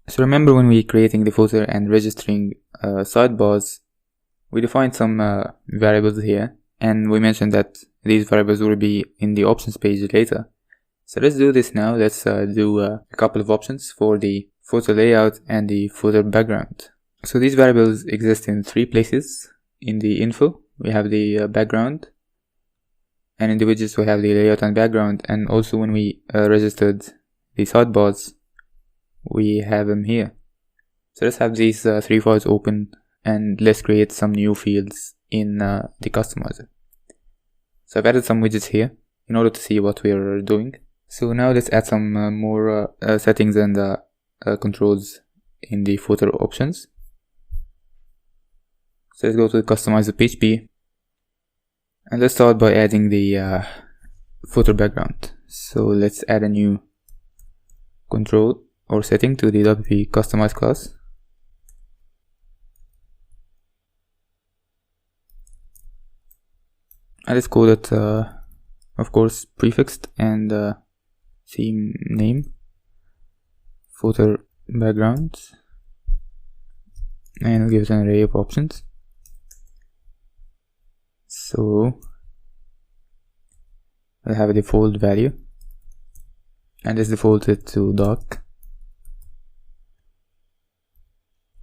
So remember, when we creating the footer and registering sidebars, we defined some variables here, and we mentioned that these variables will be in the options page later. So let's do this now. Let's do a couple of options for the footer layout and the footer background. So these variables exist in 3 places. In the info, we have the background, and in the widgets we have the layout and background, and also when we registered the sidebars, we have them here. So let's have these 3 files open, and let's create some new fields in the customizer. So I've added some widgets here in order to see what we are doing. So now let's add some more settings and controls in the footer options. So let's go to the customizer PHP, and let's start by adding the footer background. So let's add a new control or setting to the WP customize class. And let's call it, of course, prefixed and theme name, footer background, and we'll give it an array of options. So we'll have a default value, and let's default it to dark.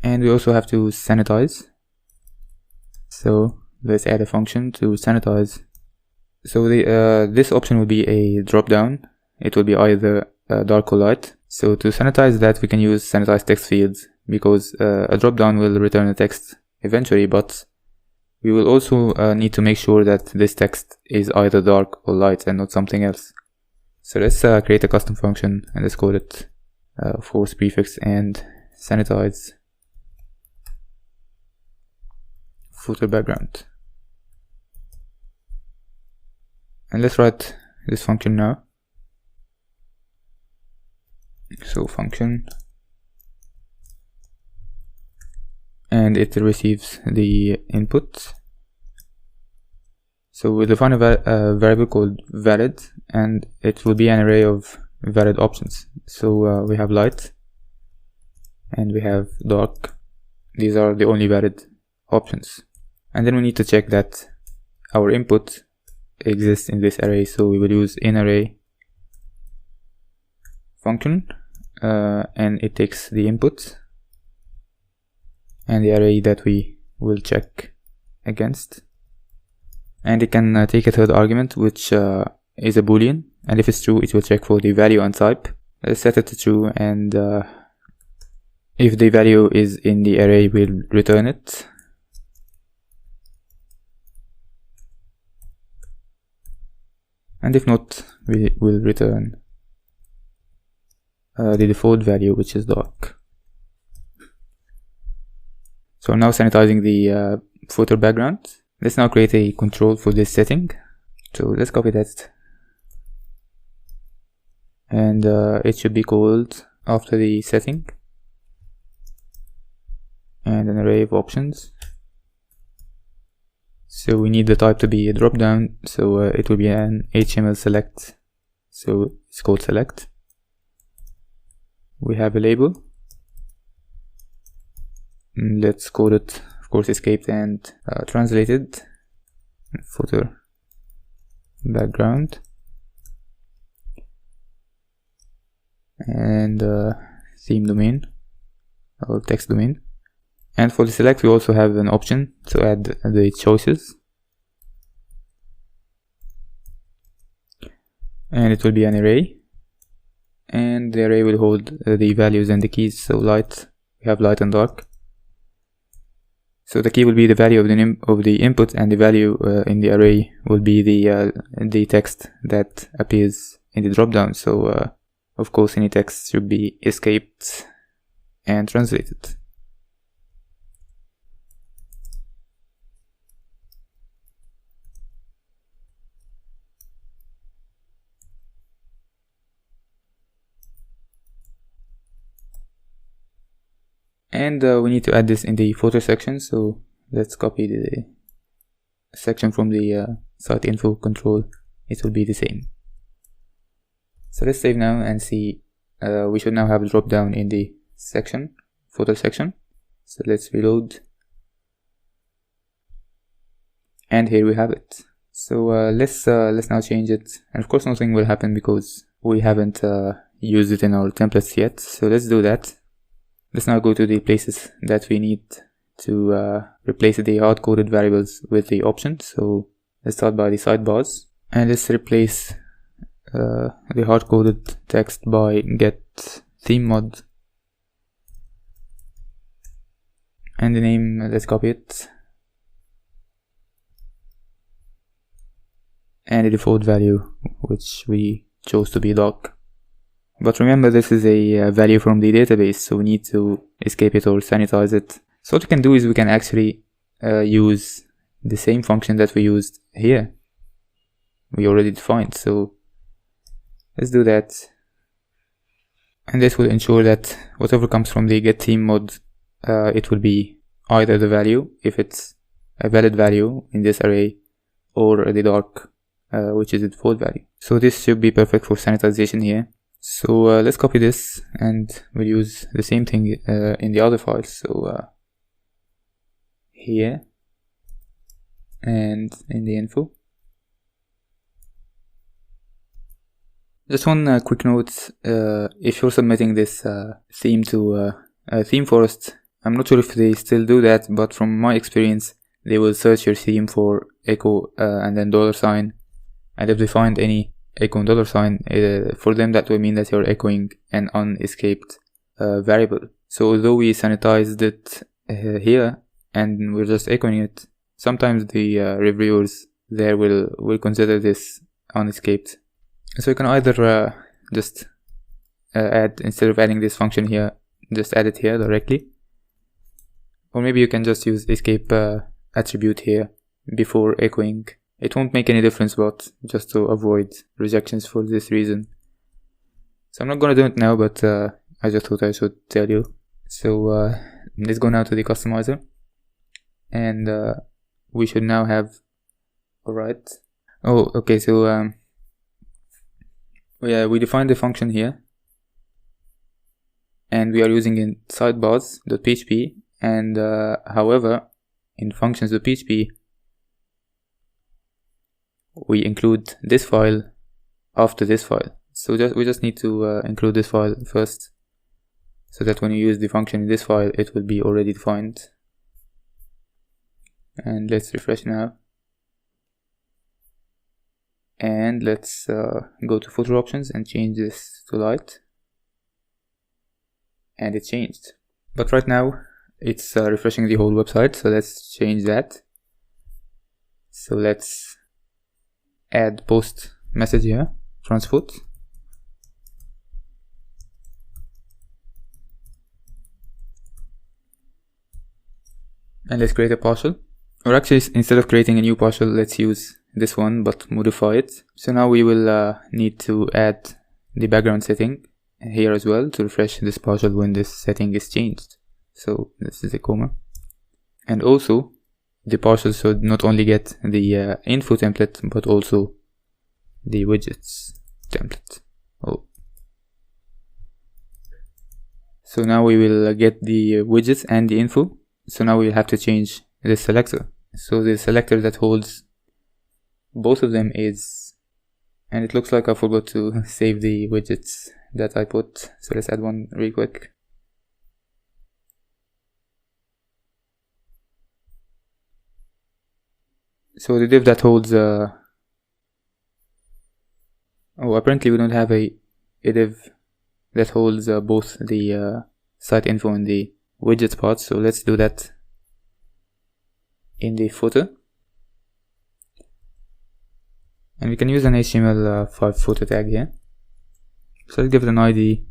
And we also have to sanitize. So let's add a function to sanitize. So the this option will be a drop down. It will be either dark or light. So to sanitize that, we can use sanitize text fields, because a drop down will return a text eventually, but we will also need to make sure that this text is either dark or light and not something else. So let's create a custom function, and let's call it of course prefix and sanitize footer background. And let's write this function now. So function, and it receives the input. So we'll define a variable called valid, and it will be an array of valid options. So we have light and we have dark. These are the only valid options. And then we need to check that our input exists in this array. So we will use inArray function, and it takes the input and the array that we will check against, and it can take a third argument, which is a boolean, and if it's true it will check for the value and type. Let's set it to true, and if the value is in the array, we'll return it. And if not, we will return the default value, which is dark. So now sanitizing the footer background. Let's now create a control for this setting. So let's copy that, and it should be called after the setting and an array of options. So we need the type to be a drop down, so it will be an HTML select, so it's called select. We have a label. Let's call it, of course, escaped and translated footer background, and theme domain or text domain. And for the select, we also have an option to add the choices, and it will be an array, and the array will hold the values and the keys. So light, we have light and dark. So the key will be the value of the input, and the value in the array will be the text that appears in the dropdown. So of course any text should be escaped and translated. And we need to add this in the footer section, so let's copy the section from the site info control. It will be the same. So let's save now and see. We should now have a drop down in the section, footer section. So let's reload, and here we have it. So let's now change it, and of course nothing will happen because we haven't used it in our templates yet. So let's do that. Let's now go to the places that we need to replace the hard-coded variables with the options. So let's start by the sidebars, and let's replace the hard-coded text by get theme mod, and the name, let's copy it, and the default value, which we chose to be doc. But remember, this is a value from the database, so we need to escape it or sanitize it. So what we can do is we can actually use the same function that we used here. We already defined, so let's do that. And this will ensure that whatever comes from the get theme mod, it will be either the value, if it's a valid value in this array, or the dark, which is the default value. So this should be perfect for sanitization here. So let's copy this, and we'll use the same thing in the other files. So here, and in the info. Just one quick note, if you're submitting this theme to Theme Forest, I'm not sure if they still do that, but from my experience, they will search your theme for echo and then $, and if they find any echo and $, for them that will mean that you're echoing an unescaped variable. So although we sanitized it here and we're just echoing it, sometimes the reviewers there will consider this unescaped. So you can either just add, instead of adding this function here, just add it here directly, or maybe you can just use escape attribute here before echoing. It won't make any difference, but just to avoid rejections for this reason. So I'm not gonna do it now, but I just thought I should tell you. So let's go now to the customizer, and we should now have, alright. Oh, okay, so we defined the function here, and we are using in sidebars.php, and however, in functions.php, we include this file after this file. So we just need to include this file first, so that when you use the function in this file, it will be already defined. And let's refresh now, and let's go to footer options and change this to light, and it changed. But right now it's refreshing the whole website, so let's change that. So let's add post message here, transfoot, and let's create a partial. Or actually, instead of creating a new partial, let's use this one but modify it. So now we will need to add the background setting here as well to refresh this partial when this setting is changed. So this is a comma, and also the partial should not only get the info template but also the widgets template. Oh, so now we will get the widgets and the info. So now we'll have to change this selector. So the selector that holds both of them is, and it looks like I forgot to save the widgets that I put, so let's add one real quick. So the div that holds apparently we don't have a div that holds both the site info and the widgets part, so let's do that in the footer. And we can use an HTML5 footer tag here. So let's give it an ID,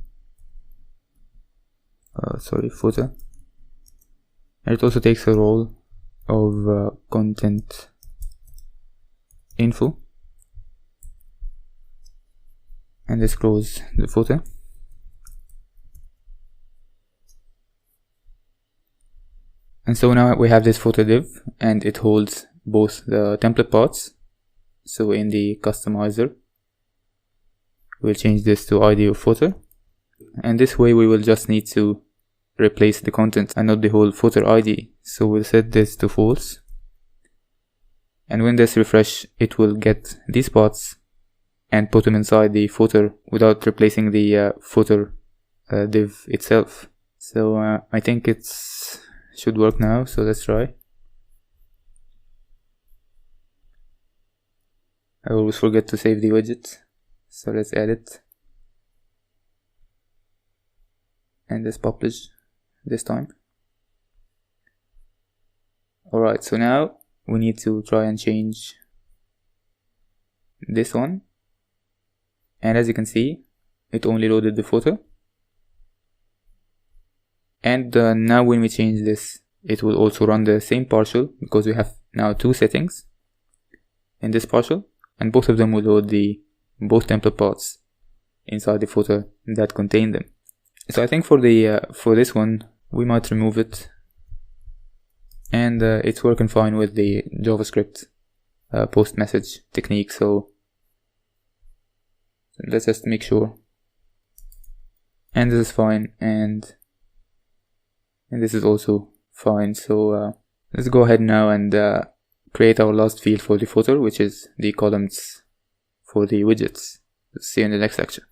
footer. And it also takes a role of content info. And let's close the footer. And so now we have this footer div, and it holds both the template parts. So in the customizer, we'll change this to ID of footer, and this way we will just need to replace the content and not the whole footer ID. So we'll set this to false. And when this refresh, it will get these spots and put them inside the footer without replacing the footer div itself. So I think it should work now, so let's try. I always forget to save the widget, so let's add it. And let's publish this time. Alright, so now we need to try and change this one. And as you can see, it only loaded the footer. And now when we change this, it will also run the same partial, because we have now two settings in this partial, and both of them will load both template parts inside the footer that contain them. So I think for this one, we might remove it, and it's working fine with the JavaScript post message technique. So let's just make sure, and this is fine, and this is also fine. So let's go ahead now and create our last field for the footer, which is the columns for the widgets. See you in the next lecture.